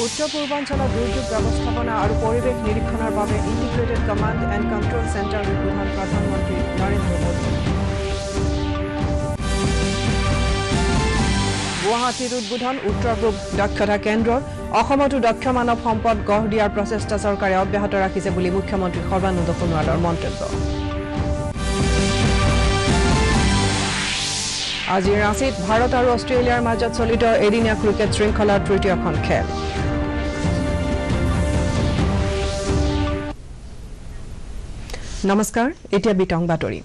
উত্তৰ পূৰ্বাঞ্চলৰ দুৰ্যোগ ব্যৱস্থাপনা আৰু পৰিৱেশ নিৰীক্ষণৰ বাবে integrated command and control centre উদ্বোধন প্ৰধানমন্ত্ৰী নৰেন্দ্ৰ মোদী গুৱাহাটীত উদ্বোধন উত্তৰ পূব দক্ষতা কেন্দ্ৰৰ অসমতো দক্ষ মানৱ সম্পদ গঢ় দিয়াৰ প্ৰচেষ্টা চৰকাৰে অব্যাহত ৰাখিছে বুলি মুখ্যমন্ত্ৰী সৰ্বানন্দ সোণোৱালৰ মন্তব্য আজি ৰাঁচীত ভাৰত আৰু অষ্ট্ৰেলিয়াৰ মাজত চলিত এদিনীয়া ক্ৰিকেট শৃংখলাৰ তৃতীয়খন খেল নমস্কাৰ এতিয়া বিতং বাতৰি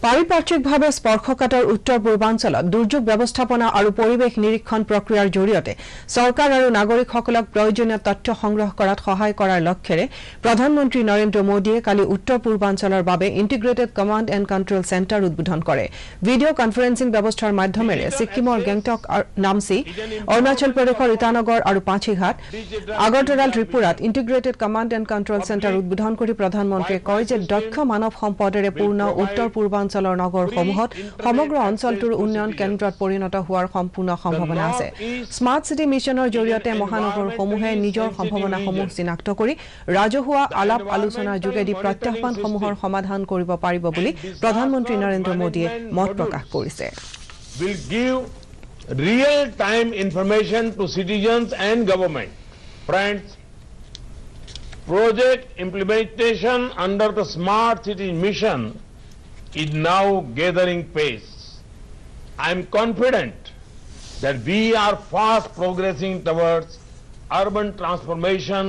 পাৰিপাৰ্শ্বিকভাৱে স্পৰ্শকাতৰ উত্তৰ পূৰ্বাঞ্চলত দুৰ্যোগ ব্যৱস্থাপনা আৰু পৰিৱেশ নিৰীক্ষণ প্ৰক্ৰিয়াৰ জৰিয়তে চৰকাৰ আৰু নাগৰিকসকলক প্ৰয়োজনীয় তথ্য সংগ্ৰহ কৰাত সহায় কৰাৰ লক্ষ্যৰে প্ৰধানমন্ত্ৰী নৰেন্দ্ৰ মোদীয়ে কালি উত্তৰ পূৰ্বাঞ্চলৰ বাবে integrated command and control centre উদ্বোধন কৰে ভিডিঅ' কনফাৰেন্সিং ব্যৱস্থাৰ মাধ্যমেৰে ছিক্কিমৰ গেংটক নামচি অৰুণাচল প্ৰদেশৰ ইটানগৰ আৰু পাঁচিঘাট আগৰতলাৰ ত্ৰিপুৰাত integrated command and control centre উদ্বোধন কৰি প্ৰধানমন্ত্ৰীয়ে কয় যে দক্ষ মানৱ সম্পদেৰে পূৰ্ণ উত্তৰ পূৰ্বাঞ্চলৰ নগৰসমূহত সমগ্ৰ অঞ্চলটোৰ উন্নয়ন কেন্দ্ৰত পৰিণত হোৱাৰ সম্পূৰ্ণ সম্ভাৱনা আছে স্মাৰ্ট চিটি মিছনৰ জৰিয়তে মহানগৰসমূহে নিজৰ সম্ভাৱনাসমূহ চিনাক্ত কৰি ৰাজহুৱা আলাপ আলোচনাৰ যোগেদি প্ৰত্যাহ্বানসমূহৰ সমাধান কৰিব পাৰিব বুলি প্ৰধানমন্ত্ৰী নৰেন্দ্ৰ মোদীয়ে মত প্ৰকাশ কৰিছে will give real time information to citizens and government friends project implementation under the smart city mission is now gathering pace. I am confident that we are fast progressing towards urban transformation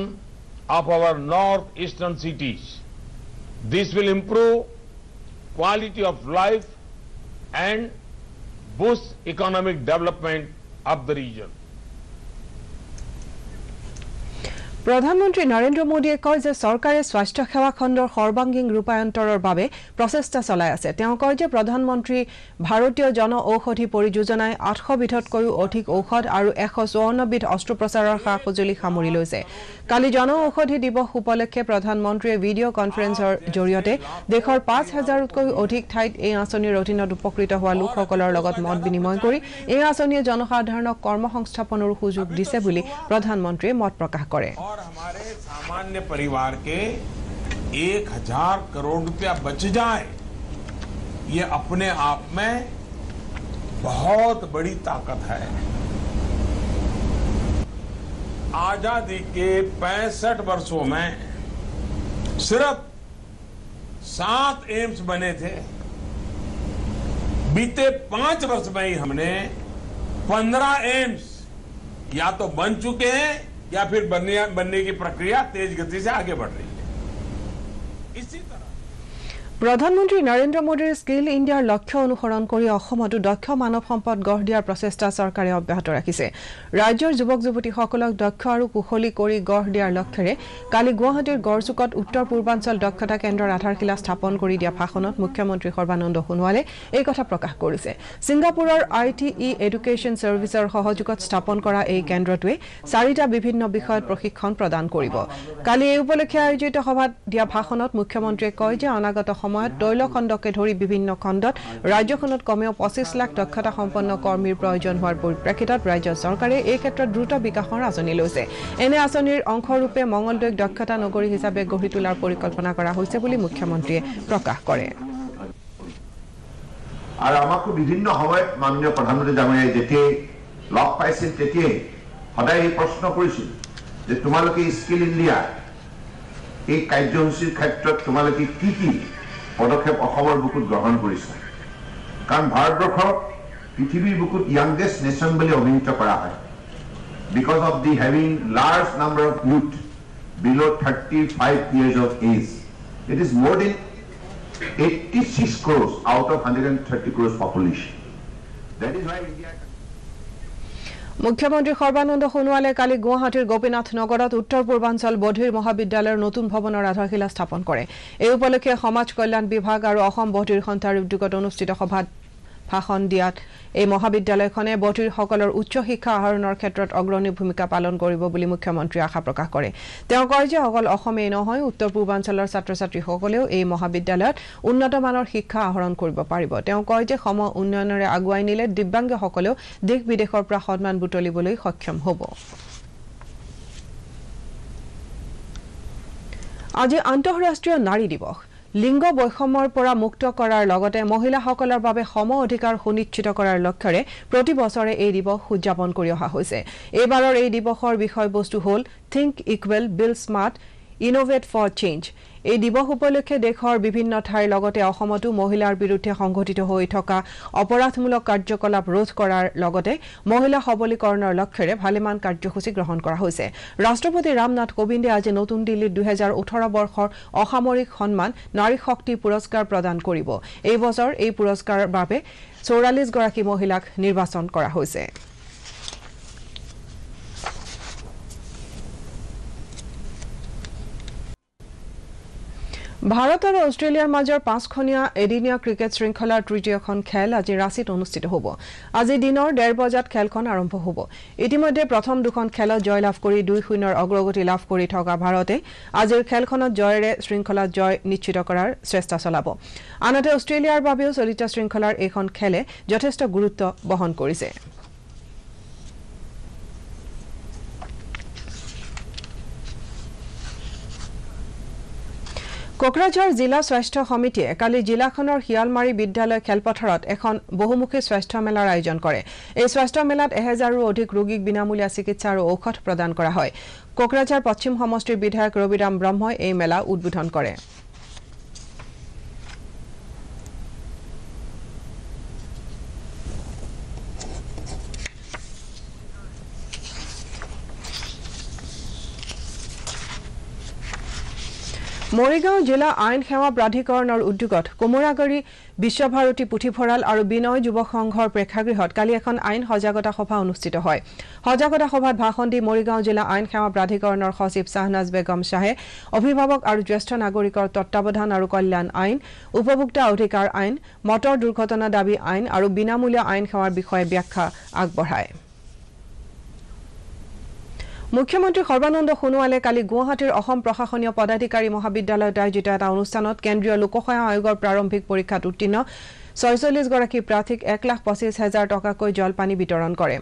of our northeastern cities. This will improve quality of life and boost economic development of the region. প্ৰধানমন্ত্ৰী নৰেন্দ্ৰ মোদীয়ে কয় যে চৰকাৰে স্বাস্থ্য সেৱা খণ্ডৰ সৰ্বাংগীন ৰূপায়ন্তৰৰ বাবে প্ৰচেষ্টা চলাই আছে তেওঁ কয় যে প্ৰধানমন্ত্ৰী ভাৰতীয় জন ঔষধি পৰিযোজনাই 800 বিধতকৈও অধিক ঔষধ আৰু 154 বিধ অস্ত্ৰোপচাৰৰ সা-সঁজুলি সামৰি লৈছে কালি জন ঔষধি দিৱস উপলক্ষে প্ৰধানমন্ত্ৰীয়ে ভিডিঅ' কনফাৰেন্সৰ জৰিয়তে দেশৰ 5000তকৈও অধিক ঠাইত এই আঁচনিৰ অধীনত উপকৃত হোৱা লোকসকলৰ লগত মত বিনিময় কৰি এই আঁচনিয়ে জনসাধাৰণক কৰ্মসংস্থাপনৰ সুযোগ দিছে বুলি প্ৰধানমন্ত্ৰীয়ে মত প্ৰকাশ কৰে और हमारे सामान्य परिवार के 1000 करोड़ रुपया बच जाए ये अपने आप में बहुत बड़ी ताकत है आजादी के 65 वर्षों में सिर्फ 7 एम्स बने थे बीते 5 वर्ष में ही हमने 15 एम्स या तो बन चुके हैं या फिर बनने की प्रक्रिया तेज गति से आगे बढ़ रही है इसी तरह প্ৰধানমন্ত্ৰী নৰেন্দ্ৰ মোদীৰ স্কিল ইণ্ডিয়াৰ লক্ষ্য অনুসৰণ কৰি অসমতো দক্ষ মানৱ সম্পদ গঢ় দিয়াৰ প্ৰচেষ্টা চৰকাৰে অব্যাহত ৰাখিছে ৰাজ্যৰ যুৱক যুৱতীসকলক দক্ষ আৰু কুশলী কৰি গঢ় দিয়াৰ লক্ষ্যৰে কালি গুৱাহাটীৰ গড়চুকত উত্তৰ পূৰ্বাঞ্চল দক্ষতা কেন্দ্ৰৰ আধাৰশিলা স্থাপন কৰি দিয়া ভাষণত মুখ্যমন্ত্ৰী সৰ্বানন্দ সোণোৱালে এই কথা প্ৰকাশ কৰিছে ছিংগাপুৰৰ ITE এডুকেশ্যন সাৰ্ভিচৰ সহযোগত স্থাপন কৰা এই কেন্দ্ৰটোৱে 4টা বিভিন্ন বিষয়ত প্ৰশিক্ষণ প্ৰদান কৰিব কালি এই উপলক্ষে আয়োজিত সভাত দিয়া ভাষণত মুখ্যমন্ত্ৰীয়ে কয় যে অনাগত সময়ত তৈল খণ্ডকে ধৰি বিভিন্ন খণ্ডত ৰাজ্যখনত কমেও 25 লাখ দক্ষতা সম্পন্ন কৰ্মীৰ প্ৰয়োজন হোৱাৰ পৰিপ্ৰেক্ষিতত ৰাজ্য চৰকাৰে এই ক্ষেত্ৰত দ্ৰুত বিকাশৰ আঁচনি লৈছে এনে আঁচনিৰ অংশৰূপে মংগলদৈক দক্ষতা নগৰী হিচাপে গঢ়ি তোলাৰ পৰিকল্পনা কৰা হৈছে বুলি মুখ্যমন্ত্ৰীয়ে প্ৰকাশ কৰে আৰু আমাক বিভিন্ন সময়ত মাননীয় প্ৰধানমন্ত্ৰী ডাঙৰীয়াই যেতিয়া লগ পাইছিল তেতিয়াই সদায় এই প্ৰশ্ন কৰিছিল যে তোমালোকে স্কিল ইণ্ডিয়া এই কাৰ্যসূচীৰ ক্ষেত্ৰত তোমালোকে কি কি পদক্ষেপ অসমৰ বুকুত গ্ৰহণ কৰিছে কাৰণ ভাৰতবৰ্ষক পৃথিৱীৰ বুকুত ইয়াংগেষ্ট নেশ্যন বুলি অভিহিত কৰা হয় because of the having large number of youth below 35 years of age it is more than 86 crores out of 130 crores population that is why India মুখ্যমন্ত্ৰী সৰ্বানন্দ সোণোৱালে কালি গুৱাহাটীৰ গোপীনাথ নগৰত উত্তৰ পূৰ্বাঞ্চল বধিৰ মহাবিদ্যালয়ৰ নতুন ভৱনৰ আধাৰশিলা স্থাপন কৰে এই উপলক্ষে সমাজ কল্যাণ বিভাগ আৰু অসম বধিৰ সন্থাৰ উদ্যোগত অনুষ্ঠিত সভাত ভাষণ দিয়াত এই মহাবিদ্যালয়খনে বধিৰসকলৰ উচ্চ শিক্ষা আহৰণৰ ক্ষেত্ৰত অগ্ৰণী ভূমিকা পালন কৰিব বুলি মুখ্যমন্ত্ৰীয়ে আশা প্ৰকাশ কৰে তেওঁ কয় যে অকল অসমেই নহয় উত্তৰ পূৰ্বাঞ্চলৰ ছাত্ৰ-ছাত্ৰীসকলেও এই মহাবিদ্যালয়ত উন্নত মানৰ শিক্ষা আহৰণ কৰিব পাৰিব তেওঁ কয় যে সম উন্নয়নৰে আগুৱাই নিলে দিব্যাংগসকলেও দেশ বিদেশৰ পৰা সন্মান বুটলিবলৈ সক্ষম হ'ব আজি আন্তঃৰাষ্ট্ৰীয় নাৰী দিৱস লিংগ বৈষম্যৰ পৰা মুক্ত কৰাৰ লগতে মহিলাসকলৰ বাবে সম অধিকাৰ সুনিশ্চিত কৰাৰ লক্ষ্যৰে প্ৰতি বছৰে এই দিৱস উদযাপন কৰি অহা হৈছে এইবাৰৰ এই দিৱসৰ বিষয়বস্তু হ'ল think equal build smart innovate for change এই দিৱস উপলক্ষে দেশৰ বিভিন্ন ঠাইৰ লগতে অসমতো মহিলাৰ বিৰুদ্ধে সংঘটিত হৈ থকা অপৰাধমূলক কাৰ্যকলাপ ৰোধ কৰাৰ লগতে মহিলা সবলীকৰণৰ লক্ষ্যৰে ভালেমান কাৰ্যসূচী গ্ৰহণ কৰা হৈছে ৰাষ্ট্ৰপতি ৰামনাথ কোবিন্দে আজি নতুন দিল্লীত 2018 বৰ্ষৰ অসামৰিক সন্মান নাৰী শক্তি পুৰস্কাৰ প্ৰদান কৰিব এই বছৰ এই পুৰস্কাৰৰ বাবে 44 গৰাকী মহিলাক নিৰ্বাচন কৰা হৈছে ভাৰত আৰু অষ্ট্ৰেলিয়াৰ মাজৰ 5খনীয়া এদিনীয়া ক্ৰিকেট শৃংখলাৰ তৃতীয়খন খেল আজি ৰাঁচীত অনুষ্ঠিত হ'ব আজি দিনৰ 1:30 বজাত খেলখন আৰম্ভ হ'ব ইতিমধ্যে প্ৰথম দুখন খেলত জয়লাভ কৰি 2-0ৰ অগ্ৰগতি লাভ কৰি থকা ভাৰতে আজিৰ খেলখনত জয়েৰে শৃংখলাত জয় নিশ্চিত কৰাৰ চেষ্টা চলাব আনহাতে অষ্ট্ৰেলিয়াৰ বাবেও চলিত শৃংখলাৰ এইখন খেলে যথেষ্ট গুৰুত্ব বহন কৰিছে কোকৰাঝাৰ জিলা স্বাস্থ্য সমিতিয়ে কালি জিলাখনৰ হিয়ালমাৰী বিদ্যালয় খেলপথাৰত এখন বহুমুখী স্বাস্থ্য মেলাৰ আয়োজন কৰে এই স্বাস্থ্য মেলাত 1000ৰো অধিক ৰোগীক বিনামূলীয়া চিকিৎসা আৰু ঔষধ প্ৰদান কৰা হয় কোকৰাঝাৰ পশ্চিম সমষ্টিৰ বিধায়ক ৰবিৰাম ব্ৰহ্মই এই মেলা উদ্বোধন কৰে মৰিগাঁও জিলা আইন সেৱা প্ৰাধিকৰণৰ উদ্যোগত কোমৰাগুৰি বিশ্বভাৰতী পুথিভঁৰাল আৰু বিনয় যুৱ সংঘৰ প্ৰেক্ষাগৃহত কালি এখন আইন সজাগতা সভা অনুষ্ঠিত হয় সজাগতা সভাত ভাষণ দি মৰিগাঁও জিলা আইন সেৱা প্ৰাধিকৰণৰ সচিব শাহনাজ বেগম শাহে অভিভাৱক আৰু জ্যেষ্ঠ নাগৰিকৰ তত্ত্বাৱধান আৰু কল্যাণ আইন উপভোক্তা অধিকাৰ আইন মটৰ দুৰ্ঘটনা দাবী আইন আৰু বিনামূলীয়া আইন সেৱাৰ বিষয়ে ব্যাখ্যা আগবঢ়ায় মুখ্যমন্ত্ৰী সৰ্বানন্দ সোণোৱালে কালি গুৱাহাটীৰ অসম প্ৰশাসনীয় পদাধিকাৰী মহাবিদ্যালয়ত আয়োজিত এটা অনুষ্ঠানত কেন্দ্ৰীয় লোকসেৱা আয়োগৰ প্ৰাৰম্ভিক পৰীক্ষাত উত্তীৰ্ণ 46 গৰাকী প্ৰাৰ্থীক 1,25,000 টকাকৈ জলপানী বিতৰণ কৰে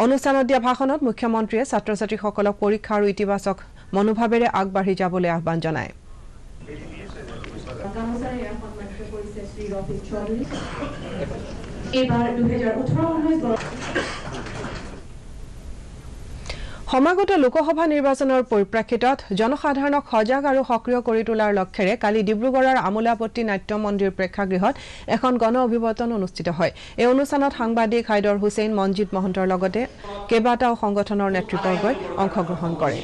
অনুষ্ঠানত দিয়া ভাষণত মুখ্যমন্ত্ৰীয়ে ছাত্ৰ-ছাত্ৰীসকলক পৰীক্ষা আৰু ইতিবাচক মনোভাৱেৰে আগবাঢ়ি যাবলৈ আহ্বান জনায় এবাৰ 2018 সমাগত লোকসভা নিৰ্বাচনৰ পৰিপ্ৰেক্ষিতত জনসাধাৰণক সজাগ আৰু সক্ৰিয় কৰি তোলাৰ লক্ষ্যৰে কালি ডিব্ৰুগড়ৰ আমোলাপট্টি নাট্য মন্দিৰ প্ৰেক্ষাগৃহত এখন গণ অভিৱৰ্তন অনুষ্ঠিত হয় এই অনুষ্ঠানত সাংবাদিক হাইদৰ হুছেইন মনজিত মহন্তৰ লগতে কেইবাটাও সংগঠনৰ নেতৃবৰ্গই অংশগ্ৰহণ কৰে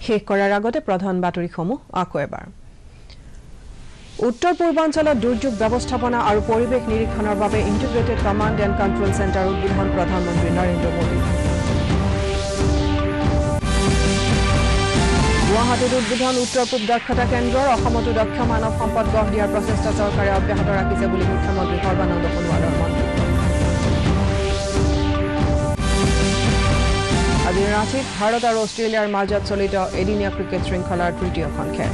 শেষ কৰাৰ আগতে প্ৰধান বাতৰিসমূহ আকৌ এবাৰ উত্তৰ পূৰ্বাঞ্চলত দুৰ্যোগ ব্যৱস্থাপনা আৰু পৰিৱেশ নিৰীক্ষণৰ বাবে integrated command and control centre উদ্বোধন প্ৰধানমন্ত্ৰী নৰেন্দ্ৰ মোদী গুৱাহাটীত উদ্বোধন উত্তৰ পূব দক্ষতা কেন্দ্ৰৰ অসমতো দক্ষ মানৱ সম্পদ গঢ় দিয়াৰ প্ৰচেষ্টা চৰকাৰে অব্যাহত ৰাখিছে বুলি মুখ্যমন্ত্ৰী সৰ্বানন্দ সোণোৱালৰ মন্তব্য আজি ৰাঁচীত ভাৰত আৰু অষ্ট্ৰেলিয়াৰ মাজত চলিত এদিনীয়া ক্ৰিকেট শৃংখলাৰ তৃতীয়খন খেল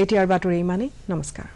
এতিয়াৰ বাতৰি ইমানেই নমস্কাৰ